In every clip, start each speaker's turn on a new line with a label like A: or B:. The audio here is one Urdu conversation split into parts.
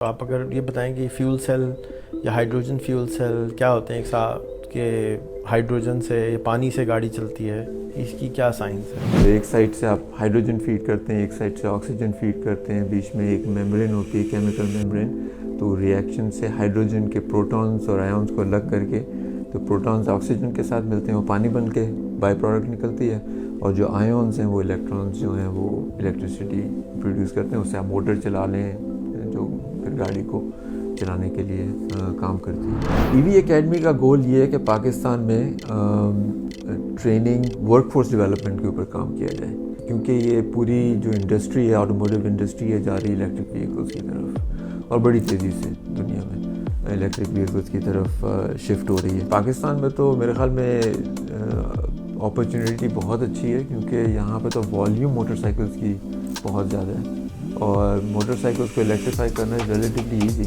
A: آپ اگر یہ بتائیں کہ فیول سیل یا ہائیڈروجن فیول سیل کیا ہوتے ہیں، ایک ساتھ کہ ہائیڈروجن سے یا پانی سے گاڑی چلتی ہے، اس کی کیا سائنس ہے؟
B: ایک سائڈ سے آپ ہائیڈروجن فیڈ کرتے ہیں، ایک سائڈ سے آکسیجن فیڈ کرتے ہیں، بیچ میں ایک میمبرین ہوتی ہے، کیمیکل میمبرین. تو ریئیکشن سے ہائیڈروجن کے پروٹونز اور آیونز کو الگ کر کے تو پروٹونز آکسیجن کے ساتھ ملتے ہیں، وہ پانی بن کے بائی پروڈکٹ نکلتی ہے، اور جو آیونز ہیں وہ الیکٹرانز جو ہیں وہ الیکٹریسٹی پروڈیوس کرتے ہیں. اس سے آپ موٹر چلا لیں جو پھر گاڑی کو چلانے کے لیے کام کرتی ہے. ای وی اکیڈمی کا گول یہ ہے کہ پاکستان میں ٹریننگ ورک فورس ڈیولپمنٹ کے اوپر کام کیا جائے، کیونکہ یہ پوری جو انڈسٹری ہے، آٹوموٹیو انڈسٹری ہے، جا رہی ہے الیکٹرک وہیکلس کی طرف، اور بڑی تیزی سے دنیا میں الیکٹرک وہیکلس کی طرف شفٹ ہو رہی ہے. پاکستان میں تو میرے خیال میں اپرچونیٹی بہت اچھی ہے، کیونکہ یہاں پہ تو والیوم موٹر سائیکلس کی بہت زیادہ ہے، اور موٹر سائیکلس کو الیکٹریفائی کرنا is relatively easy.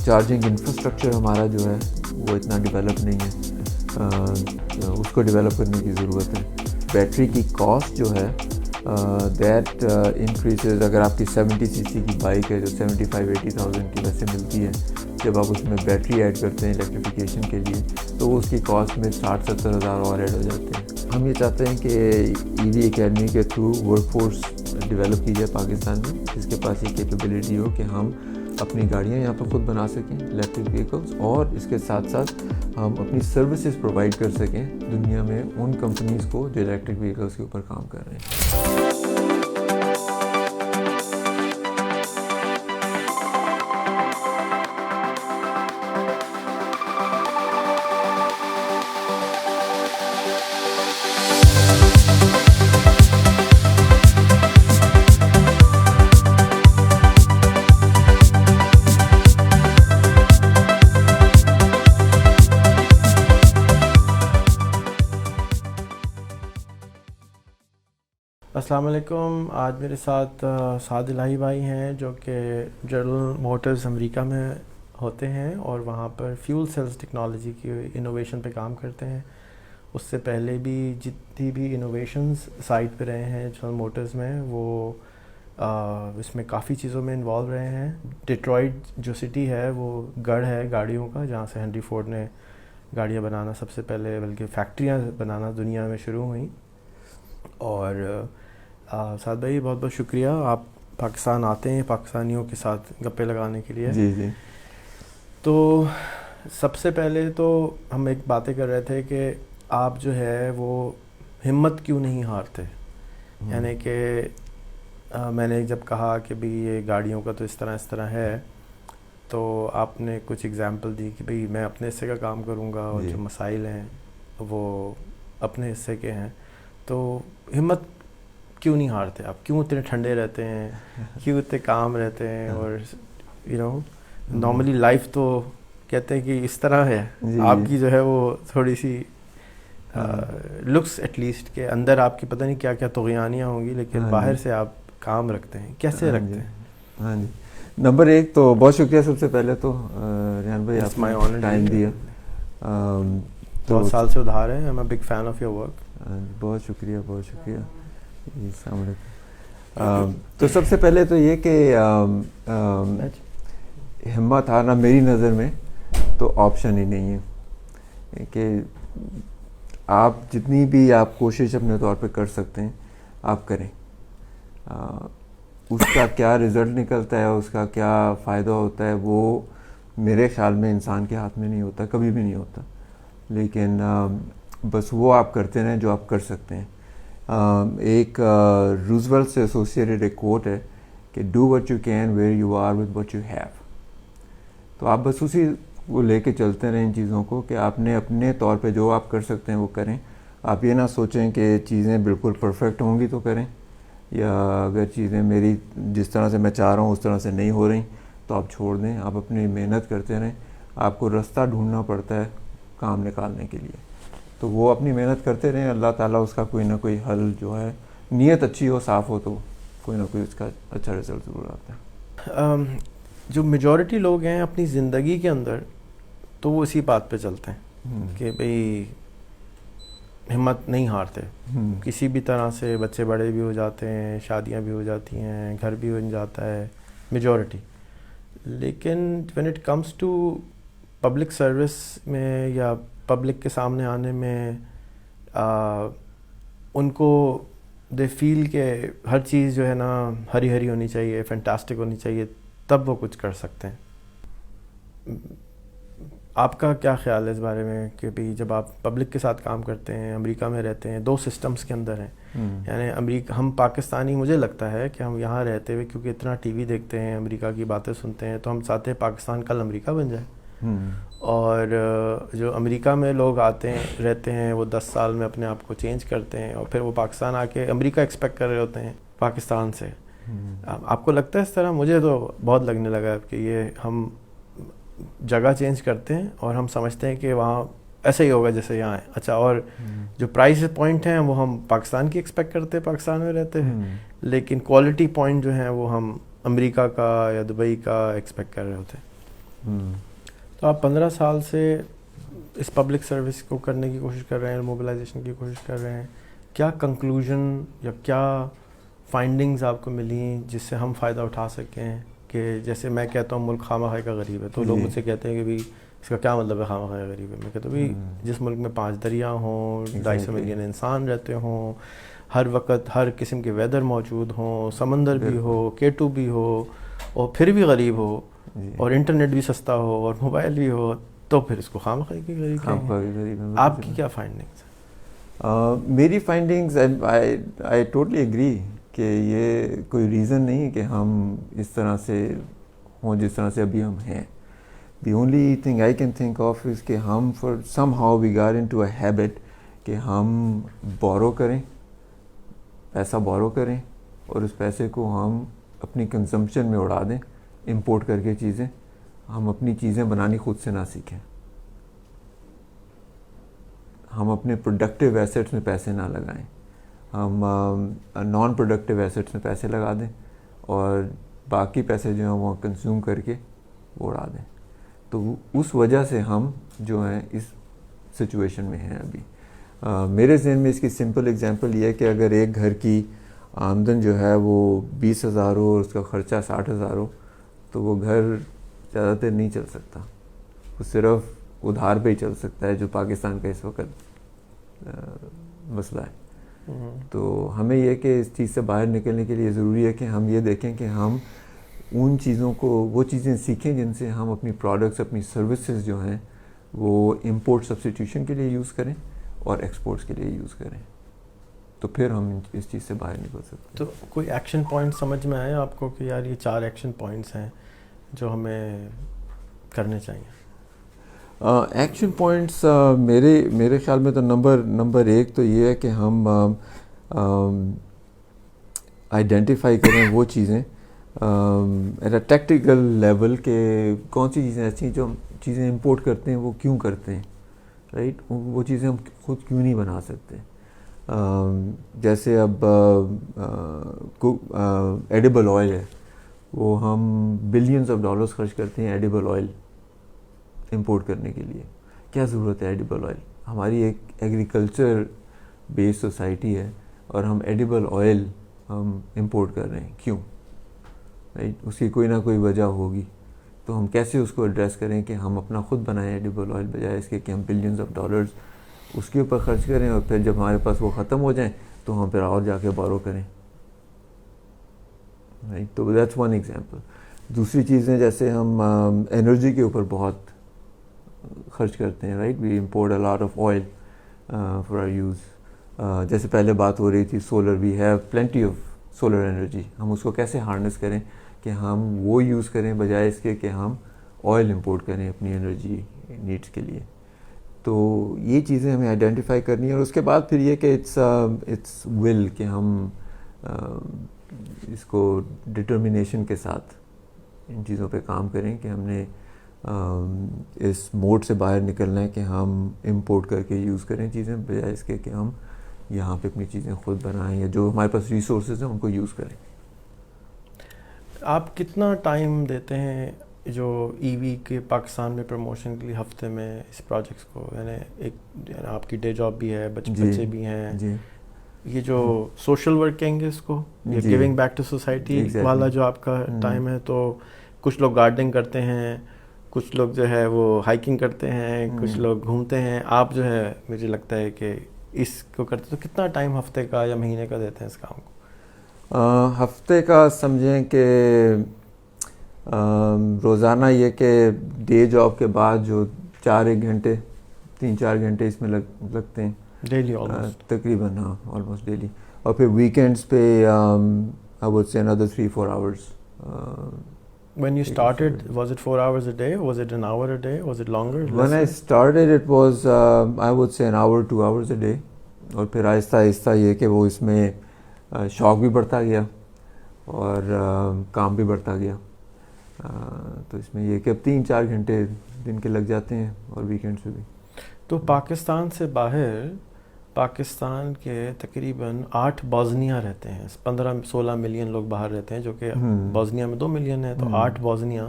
B: Charging infrastructure ہمارا جو ہے وہ اتنا ڈیولپ نہیں ہے، اس کو ڈیولپ کرنے کی ضرورت ہے. بیٹری کی کاسٹ جو ہے دیٹ انکریزز. اگر آپ کی 70 سی سی کی بائک ہے جو 75-80,000 کی ویسے ملتی ہے، جب آپ اس میں بیٹری ایڈ کرتے ہیں الیکٹریفیکیشن کے لیے تو اس کی کاسٹ میں 60-70 ہزار اور ایڈ ہو جاتے ہیں. ہم یہ چاہتے ہیں کہ ای وی اکیڈمی کے تھرو ورک فورس ڈیولپ کی جائے پاکستان میں، جس کے پاس یہ کیپیبلٹی ہو کہ ہم اپنی گاڑیاں یہاں پر خود بنا سکیں الیکٹرک وہیکلس، اور اس کے ساتھ ساتھ ہم اپنی سروسز پرووائڈ کر سکیں دنیا میں ان کمپنیز کو جو الیکٹرک وہیکلس کے اوپر کام کر رہے ہیں.
A: السلام علیکم. آج میرے ساتھ سعد الہی بھائی ہیں جو کہ جنرل موٹرز امریکہ میں ہوتے ہیں اور وہاں پر فیول سیلز ٹیکنالوجی کی انوویشن پہ کام کرتے ہیں. اس سے پہلے بھی جتنی بھی انوویشنز سائٹ پہ رہے ہیں جنرل موٹرز میں، وہ اس میں کافی چیزوں میں انوالو رہے ہیں. ڈیٹرائٹ جو سٹی ہے وہ گڑھ ہے گاڑیوں کا، جہاں سے ہنری فورڈ نے گاڑیاں بنانا سب سے پہلے، بلکہ فیکٹریاں بنانا دنیا میں شروع ہوئیں. اور سعد بھائی بہت بہت شکریہ، آپ پاکستان آتے ہیں پاکستانیوں کے ساتھ گپے لگانے کے لیے.
B: جی.
A: تو سب سے پہلے تو ہم ایک باتیں کر رہے تھے کہ آپ جو ہے وہ ہمت کیوں نہیں ہارتے. یعنی کہ میں نے جب کہا کہ بھئی یہ گاڑیوں کا تو اس طرح ہے، تو آپ نے کچھ اگزامپل دی کہ بھئی میں اپنے حصے کا کام کروں گا، اور جو مسائل ہیں وہ اپنے حصے کے ہیں. تو ہمت کیوں نہیں ہارتے آپ؟ کیوں اتنے ٹھنڈے رہتے ہیں؟ کیوں اتنے کام رہتے ہیں؟ اور نارملی لائف تو کہتے ہیں کہ اس طرح ہے، آپ کی جو ہے وہ تھوڑی سی لکس ایٹ لیسٹ کے اندر آپ کی پتہ نہیں کیا کیا طغیانیاں ہوں گی، لیکن باہر سے آپ کام رکھتے ہیں. کیسے رکھتے ہیں؟
B: ہاں جی، نمبر ایک تو بہت شکریہ سب سے پہلے تو ریحان بھائی، آپ نے ٹائم دیا.
A: بہت سال سے ادھار ہے. I am a big fan of your work.
B: بہت شکریہ. السلام علیکم. تو سب سے پہلے تو یہ کہ ہمت ہارنا میری نظر میں تو آپشن ہی نہیں ہے، کہ آپ جتنی بھی آپ کوشش اپنے طور پہ کر سکتے ہیں آپ کریں. اس کا کیا رزلٹ نکلتا ہے، اس کا کیا فائدہ ہوتا ہے، وہ میرے خیال میں انسان کے ہاتھ میں نہیں ہوتا، کبھی بھی نہیں ہوتا. لیکن بس وہ آپ کرتے رہیں جو آپ کر سکتے ہیں. ایک روزویلٹ سے ایسوسیٹڈ ایک کوٹ ہے کہ do what you can where you are with what you have. تو آپ بس اسی وہ لے کے چلتے رہیں ان چیزوں کو، کہ آپ نے اپنے طور پہ جو آپ کر سکتے ہیں وہ کریں. آپ یہ نہ سوچیں کہ چیزیں بالکل پرفیکٹ ہوں گی تو کریں، یا اگر چیزیں میری جس طرح سے میں چاہ رہا ہوں اس طرح سے نہیں ہو رہی تو آپ چھوڑ دیں. آپ اپنی محنت کرتے رہیں. آپ کو رستہ ڈھونڈنا پڑتا ہے کام نکالنے کے لیے، تو وہ اپنی محنت کرتے رہیں. اللہ تعالیٰ اس کا کوئی نہ کوئی حل جو ہے، نیت اچھی ہو، صاف ہو، تو کوئی نہ کوئی اس کا اچھا رزلٹ ضرور آتا ہے.
A: جو میجورٹی لوگ ہیں اپنی زندگی کے اندر، تو وہ اسی بات پہ چلتے ہیں کہ بھئی ہمت نہیں ہارتے. کسی بھی طرح سے بچے بڑے بھی ہو جاتے ہیں، شادیاں بھی ہو جاتی ہیں، گھر بھی بن جاتا ہے. میجورٹی لیکن when it comes to public service میں یا پبلک کے سامنے آنے میں ان کو دے فیل کہ ہر چیز جو ہے نا ہری ہری ہونی چاہیے، فینٹاسٹک ہونی چاہیے، تب وہ کچھ کر سکتے ہیں. آپ کا کیا خیال ہے اس بارے میں کہ بھی جب آپ پبلک کے ساتھ کام کرتے ہیں، امریکہ میں رہتے ہیں، 2 سسٹمز کے اندر ہیں، یعنی امریکہ ہم پاکستانی، مجھے لگتا ہے کہ ہم یہاں رہتے ہوئے کیونکہ اتنا ٹی وی دیکھتے ہیں، امریکہ کی باتیں سنتے ہیں، تو ہم چاہتے ہیں پاکستان کل امریکہ بن جائے. اور جو امریکہ میں لوگ آتے ہیں رہتے ہیں وہ 10 سال میں اپنے آپ کو چینج کرتے ہیں اور پھر وہ پاکستان آ کے امریکہ ایکسپیکٹ کر رہے ہوتے ہیں پاکستان سے. آپ کو لگتا ہے اس طرح؟ مجھے تو بہت لگنے لگا کہ یہ ہم جگہ چینج کرتے ہیں اور ہم سمجھتے ہیں کہ وہاں ایسا ہی ہوگا جیسے یہاں ہے. اچھا، اور جو پرائس پوائنٹ ہیں وہ ہم پاکستان کی ایکسپیکٹ کرتے ہیں، پاکستان میں رہتے ہیں، لیکن کوالٹی پوائنٹ جو ہیں وہ ہم امریکہ کا یا دبئی کا ایکسپیکٹ کر رہے ہوتے ہیں. تو آپ 15 سال سے اس پبلک سروس کو کرنے کی کوشش کر رہے ہیں، موبلائزیشن کی کوشش کر رہے ہیں. کیا کنکلوژن یا کیا فائنڈنگز آپ کو ملیں جس سے ہم فائدہ اٹھا سکیں؟ کہ جیسے میں کہتا ہوں ملک خواہ مخواہ کا غریب ہے، تو لوگ مجھ سے کہتے ہیں کہ بھائی اس کا کیا مطلب ہے خواہ مخواہ کا غریب ہے؟ میں کہتا ہوں بھائی جس ملک میں 5 دریا ہوں، 250 ملین انسان رہتے ہوں، ہر وقت ہر قسم کے ویدر موجود ہوں، سمندر بھی ہو، کیٹو بھی ہو، اور پھر بھی غریب ہو، اور انٹرنیٹ بھی سستا ہو اور موبائل بھی ہو، تو پھر اس کو خواہ مخواہ کی غریب کہیں گے. آپ کی کیا فائنڈنگز ہیں؟
B: میری فائنڈنگز، آئی ٹوٹلی ایگری کہ یہ کوئی ریزن نہیں کہ ہم اس طرح سے ہوں جس طرح سے ابھی ہم ہیں. The only thing I can think of is کہ ہم for somehow we got into a habit کہ ہم بورو کریں، پیسہ بورو کریں، اور اس پیسے کو ہم اپنی کنزمپشن میں اڑا دیں، امپورٹ کر کے چیزیں. ہم اپنی چیزیں بنانی خود سے نہ سیکھیں، ہم اپنے پروڈکٹیو ایسیٹس میں پیسے نہ لگائیں، ہم نان پروڈکٹیو ایسیٹس میں پیسے لگا دیں، اور باقی پیسے جو ہیں وہ کنزیوم کر کے وہ اڑا دیں. تو اس وجہ سے ہم جو ہیں اس سچویشن میں ہیں ابھی. میرے ذہن میں اس کی سمپل اگزامپل یہ ہے کہ اگر ایک گھر کی آمدن جو ہے وہ 20,000 ہو اور اس کا خرچہ 60,000 ہو، تو وہ گھر زیادہ دیر نہیں چل سکتا، وہ صرف ادھار پہ ہی چل سکتا ہے، جو پاکستان کا اس وقت مسئلہ ہے. تو ہمیں یہ کہ اس چیز سے باہر نکلنے کے لیے ضروری ہے کہ ہم یہ دیکھیں کہ ہم ان چیزوں کو، وہ چیزیں سیکھیں جن سے ہم اپنی پروڈکٹس، اپنی سروسز جو ہیں وہ امپورٹ سبسٹیٹیوشن کے لیے یوز کریں اور ایکسپورٹس کے لیے یوز کریں. تو پھر ہم اس چیز سے باہر نکل سکتے ہیں.
A: تو کوئی ایکشن پوائنٹ سمجھ میں آئے آپ کو کہ یار یہ 4 ایکشن پوائنٹس ہیں جو ہمیں کرنے چاہیے؟
B: ایکشن پوائنٹس میرے خیال میں تو نمبر 1 تو یہ ہے کہ ہم آئیڈینٹیفائی کریں وہ چیزیں ایٹ اے ٹیکٹیکل لیول کہ کون سی چیزیں ایسی ہیں جو ہم چیزیں امپورٹ کرتے ہیں وہ کیوں کرتے ہیں، رائٹ. وہ چیزیں ہم خود کیوں نہیں بنا سکتے. جیسے اب ایڈیبل آئل ہے، وہ ہم بلینز آف ڈالرز خرچ کرتے ہیں ایڈیبل آئل امپورٹ کرنے کے لیے. کیا ضرورت ہے ایڈیبل آئل؟ ہماری ایک ایگریکلچر بیس سوسائٹی ہے اور ہم ایڈیبل آئل ہم امپورٹ کر رہے ہیں، کیوں؟ رائٹ. اس کی کوئی نہ کوئی وجہ ہوگی. تو ہم کیسے اس کو ایڈریس کریں کہ ہم اپنا خود بنائیں ایڈیبل آئل، بجائے اس کے کہ ہم بلینز آف ڈالرز اس کے اوپر خرچ کریں اور پھر جب ہمارے پاس وہ ختم ہو جائیں تو ہم پھر اور جا کے بورو کریں. رائٹ. تو دیٹس ون ایگزامپل. دوسری چیزیں جیسے ہم انرجی کے اوپر بہت خرچ کرتے ہیں، right. We import a lot of oil for our use. جیسے پہلے بات ہو رہی تھی solar, we have plenty of solar energy. ہم اس کو کیسے ہارنس کریں کہ ہم وہ یوز کریں بجائے اس کے کہ ہم آئل امپورٹ کریں اپنی انرجی نیڈس کے لیے. تو یہ چیزیں ہمیں آئیڈینٹیفائی کرنی ہے. اور اس کے بعد پھر یہ کہ اٹس ول کہ ہم اس کو ڈٹرمنیشن کے ساتھ ان چیزوں پہ کام کریں کہ ہم نے اس موڈ سے باہر نکلنا ہے کہ ہم امپورٹ کر کے یوز کریں چیزیں بجائے اس کے کہ ہم یہاں پہ اپنی چیزیں خود بنائیں یا جو ہمارے پاس ریسورسز ہیں ان کو یوز کریں.
A: آپ کتنا ٹائم دیتے ہیں جو ای وی کے پاکستان میں پروموشن کے لیے ہفتے میں اس پروجیکٹس کو؟ یعنی ایک آپ کی ڈے جاب بھی ہے، بچے بھی ہیں، یہ جو سوشل ورک کہیں گے اس کو، گیونگ بیک ٹو سوسائٹی والا جو آپ کا ٹائم ہے، تو کچھ لوگ گارڈننگ کرتے ہیں, کچھ لوگ جو ہے وہ ہائکنگ کرتے ہیں, کچھ لوگ گھومتے ہیں. آپ جو ہے مجھے لگتا ہے کہ اس کو کرتے تو کتنا ٹائم ہفتے کا یا مہینے کا دیتے ہیں اس کام کو؟
B: ہفتے کا سمجھیں کہ روزانہ یہ کہ ڈے جاب کے بعد جو 4-1 گھنٹے 3-4 گھنٹے اس میں لگتے ہیں
A: ڈیلی
B: تقریباً. ہاں آلموسٹ ڈیلی. اور پھر ویکینڈس پہ I would say another 3-4 hours.
A: When you started, was it 4 hours a day? Was it an hour a day? Was it longer?
B: When I started it was I would say an hour 2 hours a day. اور پھر آہستہ آہستہ یہ کہ وہ اس میں شوق بھی بڑھتا گیا اور کام بھی بڑھتا گیا. تو اس میں یہ کہ اب 3-4 گھنٹے دن کے لگ جاتے ہیں اور ویکینڈس پہ بھی. تو
A: پاکستان سے باہر پاکستان کے تقریباً 8 بوزنیا رہتے ہیں. 15-16 ملین لوگ باہر رہتے ہیں, جو کہ بوزنیا میں 2 ملین ہے, تو 8 بوزنیا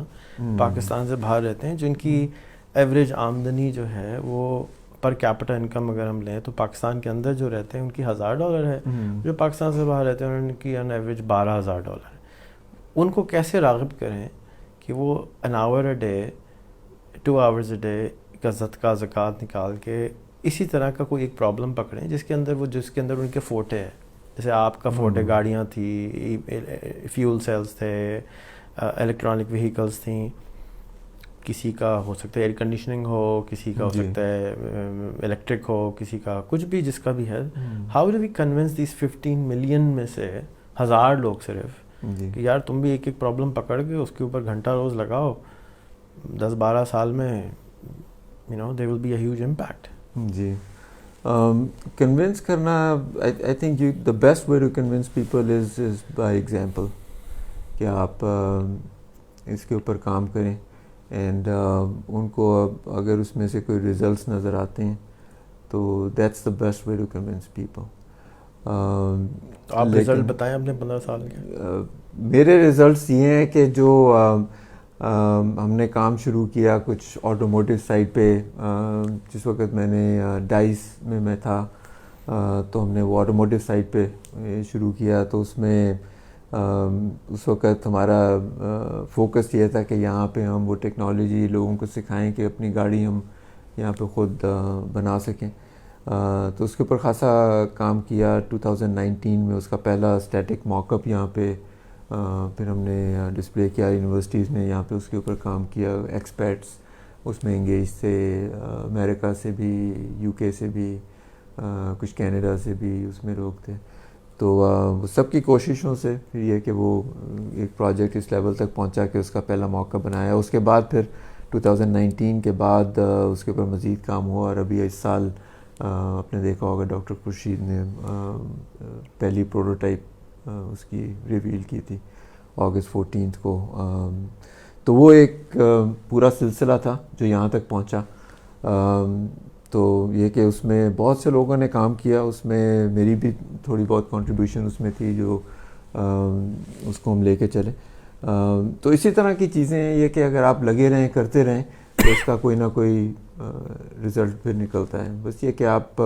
A: پاکستان سے باہر رہتے ہیں, جن کی ایوریج آمدنی جو ہے وہ پر کیپٹا انکم اگر ہم لیں تو پاکستان کے اندر جو رہتے ہیں ان کی $1000 ہے, جو پاکستان سے باہر رہتے ہیں ان کی آن ایوریج $12000 ہے. ان کو کیسے راغب کریں کہ وہ an hour a day 2 hours a day کا صدقہ زکوٰۃ نکال کے اسی طرح کا کوئی ایک پرابلم پکڑیں جس کے اندر ان کے فوٹے ہے. جیسے آپ کا فوٹے گاڑیاں تھی, فیول سیلز تھے, الیکٹرانک وہیکلز تھیں, کسی کا ہو سکتا ہے ایئر کنڈیشننگ ہو, کسی کا ہو سکتا ہے الیکٹرک ہو, کسی کا کچھ بھی, جس کا بھی ہے. How do we convince this 15 million میں سے 1000 لوگ صرف کہ یار تم بھی ایک ایک پرابلم پکڑ کے اس کے اوپر گھنٹہ روز لگاؤ, 10-12 سال میں there will be a huge impact.
B: جی کنونس کرنا, I think the best way to convince people is by example, کہ آپ اس کے اوپر کام کریں اینڈ ان کو اگر اس میں سے کوئی ریزلٹس نظر آتے ہیں تو that's the best way to convince people.
A: آپ رزلٹ بتائیں اپنے 15 سال کے.
B: میرے ریزلٹس یہ ہیں کہ جو ہم نے کام شروع کیا کچھ آٹوموٹیو سائڈ پہ, جس وقت میں نے ڈائس میں تھا تو ہم نے وہ آٹوموٹیو سائڈ پہ شروع کیا. تو اس میں اس وقت ہمارا فوکس یہ تھا کہ یہاں پہ ہم وہ ٹیکنالوجی لوگوں کو سکھائیں کہ اپنی گاڑی ہم یہاں پہ خود بنا سکیں. تو اس کے اوپر خاصا کام کیا. 2019 میں اس کا پہلا اسٹیٹک موک اپ یہاں پہ پھر ہم نے ڈسپلے کیا یونیورسٹیز میں, یہاں پہ اس کے اوپر کام کیا. ایکسپرٹس اس میں انگیج تھے, امریکہ سے بھی, یو کے سے بھی, کچھ کینیڈا سے بھی اس میں لوگ تھے. تو سب کی کوششوں سے پھر یہ کہ وہ ایک پروجیکٹ اس لیول تک پہنچا کہ اس کا پہلا موقع بنایا. اس کے بعد پھر 2019 کے بعد اس کے اوپر مزید کام ہوا, اور ابھی اس سال آپ نے دیکھا ہوگا ڈاکٹر خورشید نے پہلی پروٹوٹائپ اس کی ریویل کی تھی August 14 کو. تو وہ ایک پورا سلسلہ تھا جو یہاں تک پہنچا. تو یہ کہ اس میں بہت سے لوگوں نے کام کیا, اس میں میری بھی تھوڑی بہت کنٹریبیوشن اس میں تھی جو اس کو ہم لے کے چلے. تو اسی طرح کی چیزیں یہ کہ اگر آپ لگے رہیں کرتے رہیں تو اس کا کوئی نہ کوئی رزلٹ پھر نکلتا ہے. بس یہ کہ آپ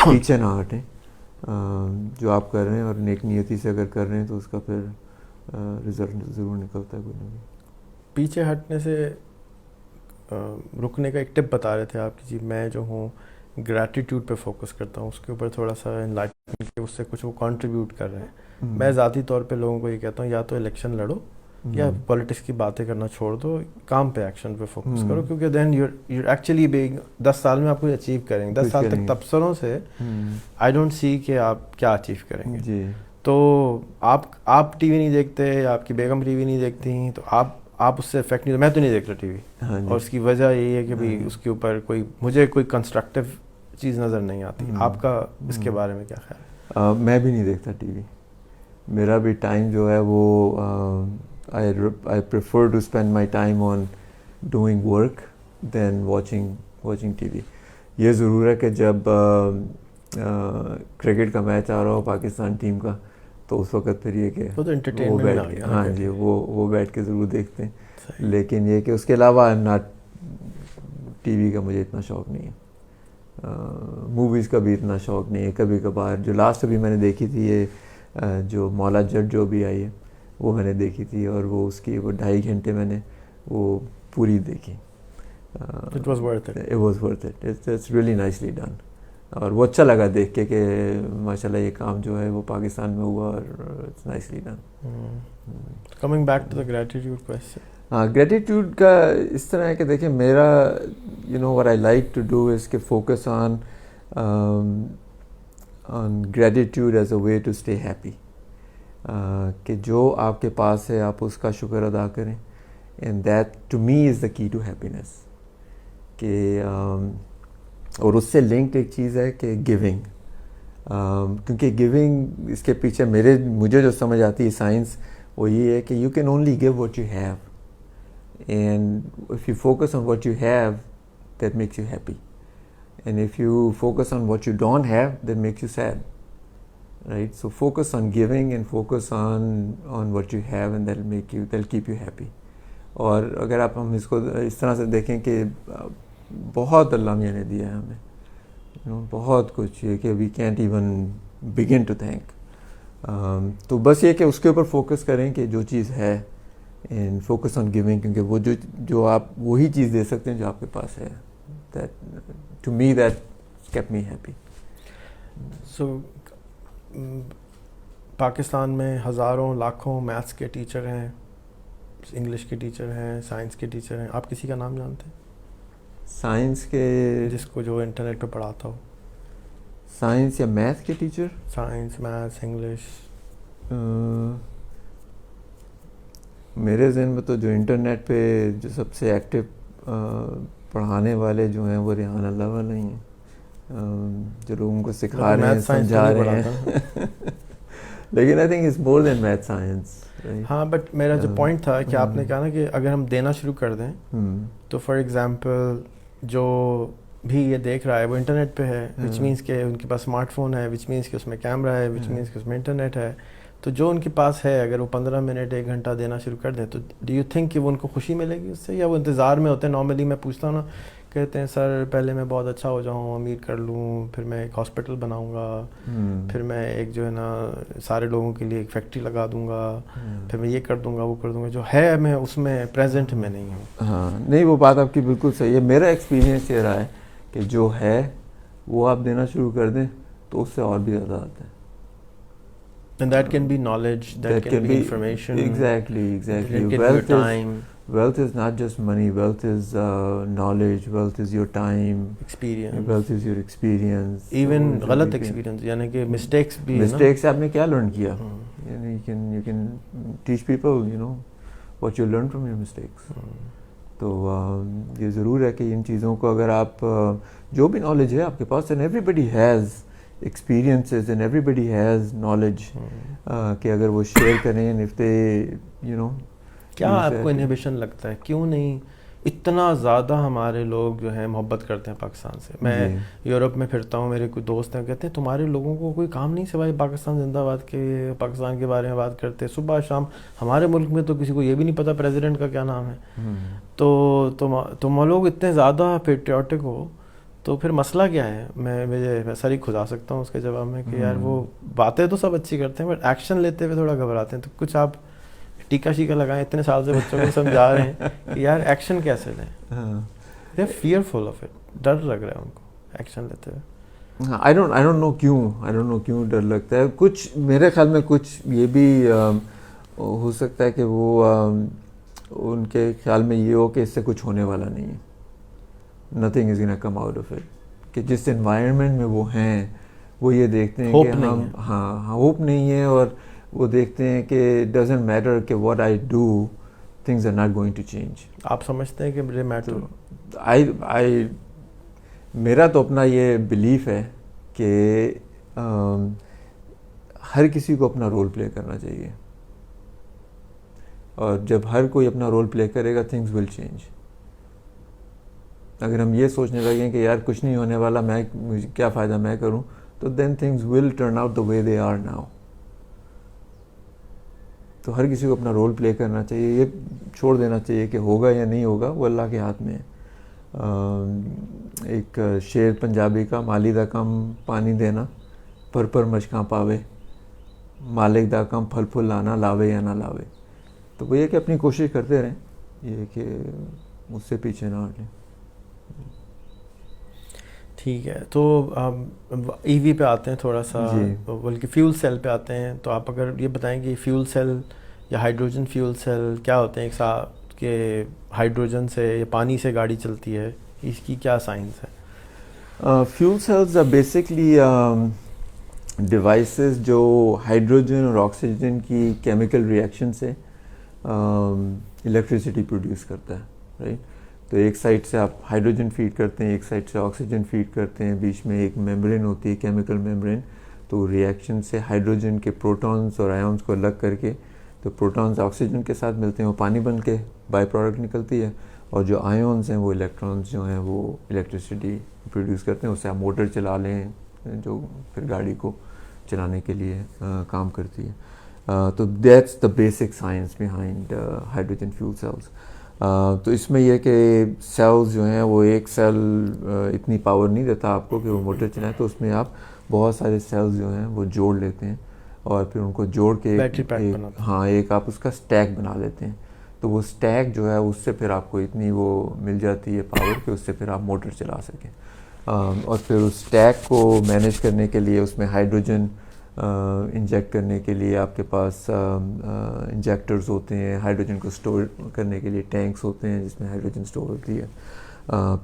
B: پیچھے نہ ہٹیں, جو آپ کر رہے ہیں اور نیک نیتی سے اگر کر رہے ہیں تو اس کا پھر رزلٹ ضرور نکلتا ہے کوئی نہ کوئی.
A: پیچھے ہٹنے سے رکنے کا ایک ٹپ بتا رہے تھے آپ کہ جی میں جو ہوں گریٹیٹیوڈ پہ فوکس کرتا ہوں, اس کے اوپر تھوڑا سا انلائٹمنٹ کے اس سے کچھ وہ کنٹریبیوٹ کر رہے ہیں. میں ذاتی طور پہ لوگوں کو یہ کہتا ہوں یا تو الیکشن لڑو یا پولیٹکس کی باتیں کرنا چھوڑ دو, کام پہ ایکشن پہ فوکس کرو, کیونکہ دین یو ایکچولی بینگ 10 سال میں آپ کچھ اچیو کریں گے. 10 سال تک تبصروں سے آئی ڈونٹ سی کہ آپ کیا اچیو کریں گے.
B: جی
A: تو آپ ٹی وی نہیں دیکھتے, آپ کی بیگم ٹی وی نہیں دیکھتی, تو آپ اس سے افیکٹ نہیں. میں تو نہیں دیکھ رہا ٹی وی, اور اس کی وجہ یہی ہے کہ بھائی اس کے اوپر مجھے کوئی کنسٹرکٹیو چیز نظر نہیں آتی. آپ کا اس کے بارے میں کیا خیال ہے؟
B: میں بھی نہیں دیکھتا ٹی وی. میرا بھی ٹائم جو ہے وہ I prefer to spend my time on doing work than watching TV. یہ ضرور ہے کہ جب کرکٹ کا میچ آ رہا ہو پاکستان ٹیم کا تو اس وقت پھر یہ کہ ہاں جی وہ بیٹھ کے ضرور دیکھتے ہیں. لیکن یہ کہ اس کے علاوہ ٹی وی کا مجھے اتنا شوق نہیں ہے, موویز کا بھی اتنا شوق نہیں ہے. کبھی کبھار جو لاسٹ ابھی میں نے دیکھی تھی یہ جو مولا جٹ جو بھی آئی ہے وہ میں نے دیکھی تھی, اور وہ اس کی وہ 2.5 گھنٹے میں نے وہ پوری دیکھی.
A: It was worth it.
B: It was worth it. It's really nicely done. اور وہ اچھا لگا دیکھ کے کہ ماشاء اللہ یہ کام جو ہے وہ پاکستان میں ہوا, اور it's nicely done.
A: Coming back to the gratitude question.
B: ہاں, گریٹیٹیوڈ کا اس طرح ہے کہ دیکھیں میرا what I like to do is کہ focus on gratitude as a way to stay happy. کہ جو آپ کے پاس ہے آپ اس کا شکر ادا کریں, and that to me is the key to happiness. کہ اور اس سے لنکڈ ایک چیز ہے کہ گیونگ, کیونکہ گیونگ اس کے پیچھے مجھے جو سمجھ آتی ہے سائنس وہ یہ ہے کہ you can only give what you have, and if you focus on what you have that makes you happy, and if you focus on what you don't have that makes you said, right. So focus on giving and focus on what you have and that keep you happy. اور اگر ہم اس کو اس طرح سے دیکھیں کہ بہت اللہ میاں نے دیا ہے ہمیں, بہت کچھ یہ کہ we can't even begin to thank. تو بس یہ کہ اس کے اوپر فوکس کریں کہ جو چیز ہے, اینڈ فوکس آن گیونگ, کیونکہ وہ جو آپ وہی چیز دے سکتے ہیں جو آپ کے پاس ہے. To me that keep me happy.
A: So Pakistan میں ہزاروں لاکھوں میتھس کے ٹیچر ہیں, انگلش کے ٹیچر ہیں, سائنس کے ٹیچر ہیں, آپ کسی کا نام جانتے ہیں
B: سائنس کے
A: جس کو جو انٹرنیٹ پہ پڑھاتا ہو؟
B: سائنس یا میتھ کے ٹیچر؟
A: Science, maths, English.
B: میرے ذہن میں تو جو انٹرنیٹ پہ جو سب سے ایکٹیو پڑھانے والے جو ہیں وہ ریحان اللہ والے ہی ہیں, جو لوگوں کو سکھا رہے ہیں, سمجھا رہے ہیں. لیکن I think it's more than math science.
A: ہاں, بٹ میرا جو پوائنٹ تھا کہ آپ نے کہا نا کہ اگر ہم دینا شروع کر دیں تو فار ایگزامپل جو بھی یہ دیکھ رہا ہے وہ انٹرنیٹ پہ ہے, وچ مینس کہ ان کے پاس اسمارٹ فون ہے, وچ مینس کہ اس میں کیمرہ ہے, وچ مینس کہ اس میں انٹرنیٹ ہے. تو جو ان کے پاس ہے اگر وہ 15 منٹ 1 گھنٹہ دینا شروع کر دیں تو ڈو یو تھنک کہ وہ ان کو خوشی ملے گی اس سے, یا وہ انتظار میں ہوتے ہیں؟ نارملی میں پوچھتا ہوں نا, کہتے ہیں سر پہلے میں بہت اچھا ہو جاؤں, امیر کر لوں, پھر میں ایک ہاسپٹل بناؤں گا, پھر میں ایک جو ہے نا سارے لوگوں کے لیے ایک فیکٹری لگا دوں گا, پھر میں یہ کر دوں گا وہ کر دوں گا. جو ہے میں اس میں پریزنٹ میں نہیں ہوں.
B: ہاں نہیں, وہ بات آپ کی بالکل صحیح ہے. میرا ایکسپیرینس یہ رہا ہے کہ جو ہے وہ آپ دینا شروع کر دیں تو اس سے اور بھی زیادہ آتا ہے.
A: And that can be knowledge, that can be information.
B: Exactly.
A: That can be your time.
B: Wealth is not just money. Wealth is knowledge. Wealth is your time.
A: Experience.
B: Wealth is your experience.
A: Even غلط experience, یعنی کہ mistakes بھی.
B: Mistakes آپ نے کیا learn کیا? You can teach people, what you learn from your mistakes. تو یہ ضرور ہے کہ ان چیزوں کو اگر آپ جو بھی knowledge ہے آپ کے پاس, and everybody has experiences and everybody has knowledge, کہ اگر وہ شیئر کریں, and if they
A: کیا آپ کو انہیبیشن لگتا ہے, کیوں نہیں اتنا زیادہ ہمارے لوگ جو ہیں محبت کرتے ہیں پاکستان سے؟ میں یورپ میں پھرتا ہوں, میرے کوئی دوست ہیں, کہتے ہیں تمہارے لوگوں کو کوئی کام نہیں سوائے پاکستان زندہ باد کے, پاکستان کے بارے میں بات کرتے صبح شام. ہمارے ملک میں تو کسی کو یہ بھی نہیں پتہ پریزیڈنٹ کا کیا نام ہے. تو تم لوگ اتنے زیادہ پیٹریوٹک ہو تو پھر مسئلہ کیا ہے؟ میں سر ہی کھدا سکتا ہوں اس کے جواب میں کہ یار وہ باتیں تو سب اچھی کرتے ہیں بٹ ایکشن لیتے ہوئے تھوڑا گھبراتے ہیں. تو کچھ آپ ٹیکا شیکا لگائیں, اتنے سال سے بچوں کو سمجھا رہے ہیں کہ یار ایکشن کیسے لیں. They are fearful of it, ڈر لگ رہا ہے ان کو ایکشن لیتے ہوئے.
B: I don't know کیوں ڈر لگتا ہے. کچھ میرے خیال میں کچھ یہ بھی ہو سکتا ہے کہ وہ ان کے خیال میں یہ ہو کہ اس سے کچھ ہونے والا نہیں ہے, nothing is gonna come out of it. کہ جس انوائرمنٹ میں وہ ہیں وہ یہ دیکھتے ہیں کہ ہم ہوپ نہیں ہے, اور وہ دیکھتے ہیں کہ ڈزنٹ میٹر کہ what I do, things are not going to change.
A: آپ سمجھتے ہیں کہ مجھے میٹر؟
B: میرا تو اپنا یہ بلیف ہے کہ ہر کسی کو اپنا رول پلے کرنا چاہیے, اور جب ہر کوئی اپنا رول پلے کرے گا تھنگز ول چینج. اگر ہم یہ سوچنے لگیں کہ یار کچھ نہیں ہونے والا, مجھے کیا فائدہ میں کروں, تو then things will turn out the way they are now. تو ہر کسی کو اپنا رول پلے کرنا چاہیے, یہ چھوڑ دینا چاہیے کہ ہوگا یا نہیں ہوگا وہ اللہ کے ہاتھ میں ہے. ایک شعر پنجابی کا, مالی دا کم پانی دینا پر مشکاں پاوے. مالک دا کم پھل پھل لانا لاوے یا نہ لاوے. تو وہ یہ کہ اپنی کوشش کرتے رہیں, یہ کہ مجھ سے پیچھے نہ ہٹیں.
A: ٹھیک ہے, تو ای وی پہ آتے ہیں تھوڑا سا, بلکہ فیول سیل پہ آتے ہیں. تو آپ اگر یہ بتائیں کہ فیول سیل یا ہائیڈروجن فیول سیل کیا ہوتے ہیں, ایک ساتھ کہ ہائیڈروجن سے یا پانی سے گاڑی چلتی ہے, اس کی کیا سائنس ہے؟
B: Fuel cells are basically devices جو ہائیڈروجن اور آکسیجن کی کیمیکل ریئیکشن سے الیکٹریسٹی پروڈیوس کرتا ہے, رائٹ. تو ایک سائڈ سے آپ ہائیڈروجن فیڈ کرتے ہیں, ایک سائڈ سے آکسیجن فیڈ کرتے ہیں, بیچ میں ایک میمبرین ہوتی ہے, کیمیکل میمبرین. تو ریئیکشن سے ہائیڈروجن کے پروٹونز اور آیونز کو الگ کر کے, تو پروٹونز آکسیجن کے ساتھ ملتے ہیں, وہ پانی بن کے بائی پروڈکٹ نکلتی ہے, اور جو آیونز ہیں وہ الیکٹرانز جو ہیں وہ الیکٹریسٹی پروڈیوس کرتے ہیں. اس سے آپ موٹر چلا لیں جو پھر گاڑی کو چلانے کے لیے کام کرتی ہے. تو that's the basic science behind hydrogen fuel cells. تو اس میں یہ کہ سیلز جو ہیں وہ ایک سیل اتنی پاور نہیں دیتا آپ کو کہ وہ موٹر چلائیں, تو اس میں آپ بہت سارے سیلز جو ہیں وہ جوڑ لیتے ہیں, اور پھر ان کو جوڑ کے ایک آپ اس کا اسٹیک بنا لیتے ہیں. تو وہ اسٹیک جو ہے اس سے پھر آپ کو اتنی وہ مل جاتی ہے پاور کہ اس سے پھر آپ موٹر چلا سکیں. اور پھر اس اسٹیک کو مینیج کرنے کے لیے اس میں ہائیڈروجن انجیکٹ کرنے کے لیے آپ کے پاس انجیکٹرز ہوتے ہیں, ہائیڈروجن کو سٹور کرنے کے لیے ٹینکس ہوتے ہیں جس میں ہائیڈروجن سٹور ہوتی ہے,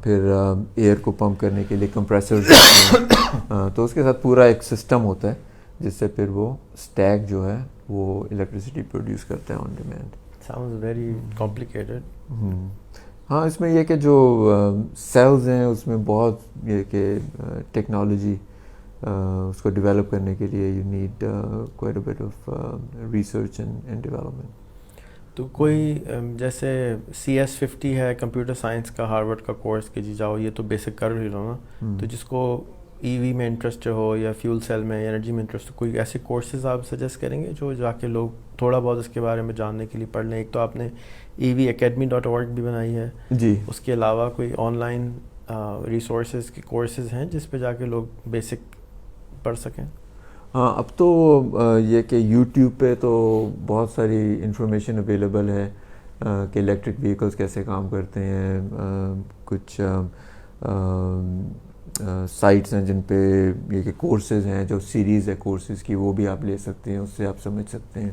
B: پھر ایئر کو پمپ کرنے کے لیے کمپریسرز ہوتے ہیں. تو اس کے ساتھ پورا ایک سسٹم ہوتا ہے جس سے پھر وہ اسٹیک جو ہے وہ الیکٹریسٹی پروڈیوس کرتا ہے on demand.
A: Sounds very complicated.
B: ہاں, اس میں یہ کہ جو سیلز ہیں اس میں بہت یہ کہ ٹیکنالوجی اس کو ڈیولپ کرنے کے لیے you need quite a but of research and development.
A: تو کوئی جیسے CS50 ہے کمپیوٹر سائنس کا ہارورڈ کا کورس کہ جی جاؤ یہ تو بیسک کر ہی لو نا, تو جس کو ای وی میں انٹرسٹ ہو یا فیول سیل میں یا انرجی میں انٹرسٹ ہو, کوئی ایسے کورسز آپ سجیسٹ کریں گے جو جا کے لوگ تھوڑا بہت اس کے بارے میں جاننے کے لیے پڑھ لیں؟ ایک تو آپ نے EVacademy.org بھی بنائی ہے
B: جی,
A: اس کے علاوہ کوئی آن لائن ریسورسز کے کورسز ہیں جس پہ جا کے لوگ بیسک پڑھ سکیں؟
B: ہاں, اب تو یہ کہ یوٹیوب پہ تو بہت ساری انفارمیشن اویلیبل ہے کہ الیکٹرک وہیکلس کیسے کام کرتے ہیں. کچھ سائٹس ہیں جن پہ یہ کہ کورسز ہیں, جو سیریز ہے کورسز کی, وہ بھی آپ لے سکتے ہیں, اس سے آپ سمجھ سکتے ہیں.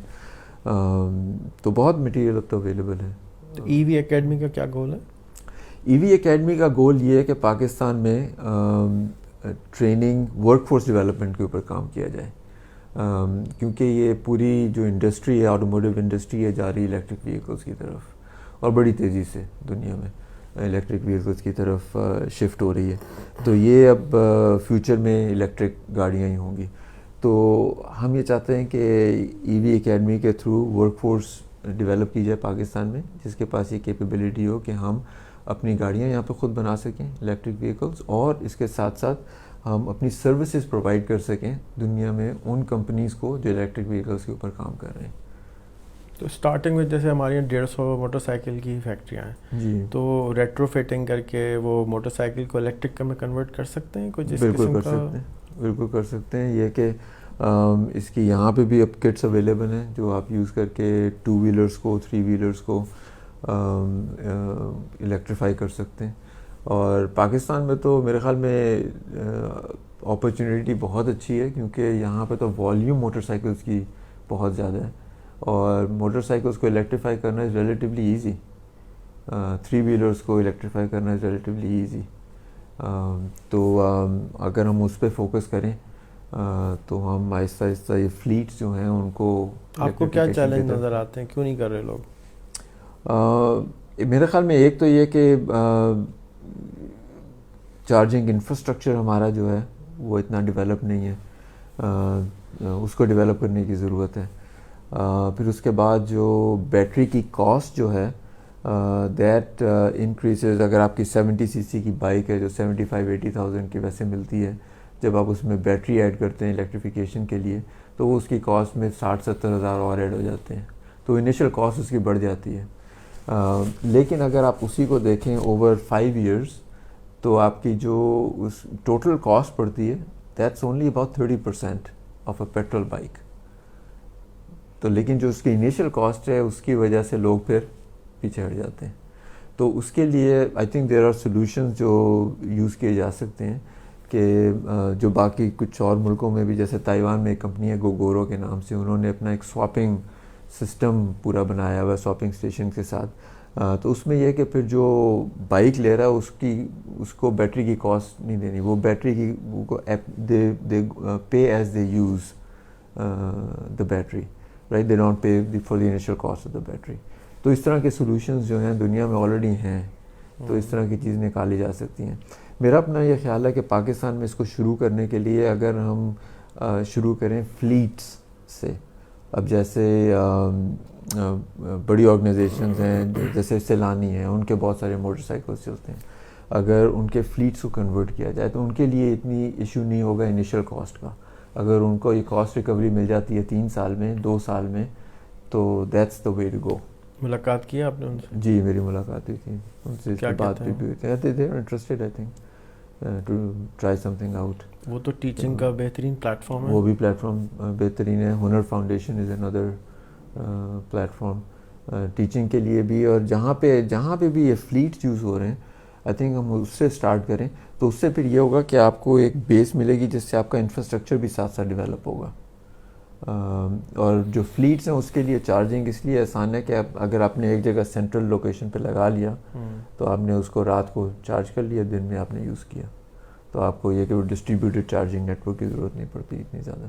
B: تو بہت مٹیریل اب تو اویلیبل ہے.
A: تو EVacademy کا کیا گول ہے؟
B: EVacademy کا گول یہ ہے کہ پاکستان میں ٹریننگ ورک فورس ڈیولپمنٹ کے اوپر کام کیا جائے, کیونکہ یہ پوری جو انڈسٹری ہے آٹوموٹیو انڈسٹری ہے جا رہی ہے الیکٹرک وہیکلس کی طرف, اور بڑی تیزی سے دنیا میں الیکٹرک وہیکلس کی طرف شفٹ ہو رہی ہے. تو یہ اب فیوچر میں الیکٹرک گاڑیاں ہی ہوں گی. تو ہم یہ چاہتے ہیں کہ EVacademy کے تھرو ورک فورس ڈیولپ کی جائے پاکستان میں, جس کے پاس یہ کیپیبلٹی ہو کہ ہم اپنی گاڑیاں یہاں پہ خود بنا سکیں الیکٹرک وہیکلس, اور اس کے ساتھ ساتھ ہم اپنی سروسز پرووائڈ کر سکیں دنیا میں ان کمپنیز کو جو الیکٹرک وہیکلس کے اوپر کام کر رہے ہیں.
A: تو اسٹارٹنگ میں جیسے ہمارے یہاں 150 موٹر سائیکل کی فیکٹریاں ہیں
B: جی,
A: تو ریٹرو فٹنگ کر کے وہ موٹر سائیکل کو الیکٹرک میں کنورٹ کر سکتے ہیں کچھ؟
B: بالکل کر سکتے ہیں, بالکل کر سکتے ہیں. یہ کہ اس کی یہاں پہ بھی اب کٹس اویلیبل ہیں جو آپ یوز کر کے 2 ویلرس کو 3 ویلرس کو الیکٹریفائی کر سکتے ہیں. اور پاکستان میں تو میرے خیال میں اپرچونیٹی بہت اچھی ہے, کیونکہ یہاں پہ تو والیوم موٹر سائیکلس کی بہت زیادہ ہے, اور موٹر سائیکلس کو الیکٹریفائی کرنا از ریلیٹیولی ایزی, 3 ویلرس کو الیکٹریفائی کرنا از ریلیٹیولی ایزی. تو اگر ہم اس پہ فوکس کریں تو ہم آہستہ آہستہ یہ فلیٹس جو ہیں ان کو.
A: آپ کو کیا چیلنج نظر آتے ہیں, کیوں نہیں کر رہے لوگ؟
B: میرے خیال میں ایک تو یہ کہ چارجنگ انفراسٹرکچر ہمارا جو ہے وہ اتنا ڈیولپ نہیں ہے, اس کو ڈیولپ کرنے کی ضرورت ہے. پھر اس کے بعد جو بیٹری کی کاسٹ جو ہے دیٹ انکریزز. اگر آپ کی 70 cc کی بائک ہے جو 75-80,000 کی ویسے ملتی ہے, جب آپ اس میں بیٹری ایڈ کرتے ہیں الیکٹریفیکیشن کے لیے تو وہ اس کی کاسٹ میں 60-70 ہزار اور ایڈ ہو جاتے ہیں, تو انیشیل کاسٹ اس کی بڑھ جاتی ہے. لیکن اگر آپ اسی کو دیکھیں اوور 5 years تو آپ کی جو اس ٹوٹل کاسٹ پڑتی ہے that's only about 30% of a petrol bike. تو لیکن جو اس کی انیشیل کاسٹ ہے اس کی وجہ سے لوگ پھر پیچھے ہٹ جاتے ہیں. تو اس کے لیے I think there are solutions جو یوز کیے جا سکتے ہیں کہ جو باقی کچھ اور ملکوں میں بھی, جیسے تائیوان میں ایک کمپنی ہے گوگورو کے نام سے, انہوں نے اپنا ایک سواپنگ سسٹم پورا بنایا ہوا ہے سواپنگ اسٹیشن کے ساتھ. تو اس میں یہ کہ پھر جو بائک لے رہا ہے اس کو بیٹری کی کاسٹ نہیں دینی, وہ بیٹری کی they pay as they use the battery, right, they don't pay for the initial cost of the battery. تو اس طرح کے سولوشنز جو ہیں دنیا میں آلریڈی ہیں, تو اس طرح کی چیز نکالی جا سکتی ہیں. میرا اپنا یہ خیال ہے کہ پاکستان میں اس کو شروع کرنے کے لیے اگر ہم شروع کریں فلیٹس سے, اب جیسے بڑی آرگنائزیشنز ہیں جیسے سیلانی ہیں, ان کے بہت سارے موٹر سائیکلس چلتے ہیں, اگر ان کے فلیٹس کو کنورٹ کیا جائے تو ان کے لیے اتنی ایشو نہیں ہوگا انیشیل کاسٹ کا. اگر ان کو یہ کاسٹ ریکوری مل جاتی ہے 3 سال میں 2 سال میں, تو that's the way to go.
A: ملاقات کی آپ نے ان سے؟
B: جی میری ملاقات ہوئی تھی ان سے, اس کی بات بھی ہوئی تھی. They are interested I think to try something out.
A: وہ تو ٹیچنگ کا بہترین پلیٹ فارم ہے.
B: وہ بھی پلیٹ فارم بہترین ہے. ہنر فاؤنڈیشن از اندر پلیٹ فارم ٹیچنگ کے لیے بھی. اور جہاں پہ بھی یہ فلیٹس یوز ہو رہے ہیں, آئی تھنک ہم اس سے اسٹارٹ کریں تو اس سے پھر یہ ہوگا کہ آپ کو ایک بیس ملے گی جس سے آپ کا انفراسٹرکچر بھی ساتھ ساتھ ڈیولپ ہوگا. اور جو فلیٹس ہیں اس کے لیے چارجنگ اس لیے آسان ہے کہ اگر آپ نے ایک جگہ سینٹرل لوکیشن پہ لگا لیا تو آپ نے اس کو رات کو چارج کر لیا, دن میں آپ نے یوز کیا, تو آپ کو یہ کہ وہ ڈسٹریبیوٹیڈ چارجنگ نیٹ ورک کی ضرورت نہیں پڑتی اتنی زیادہ.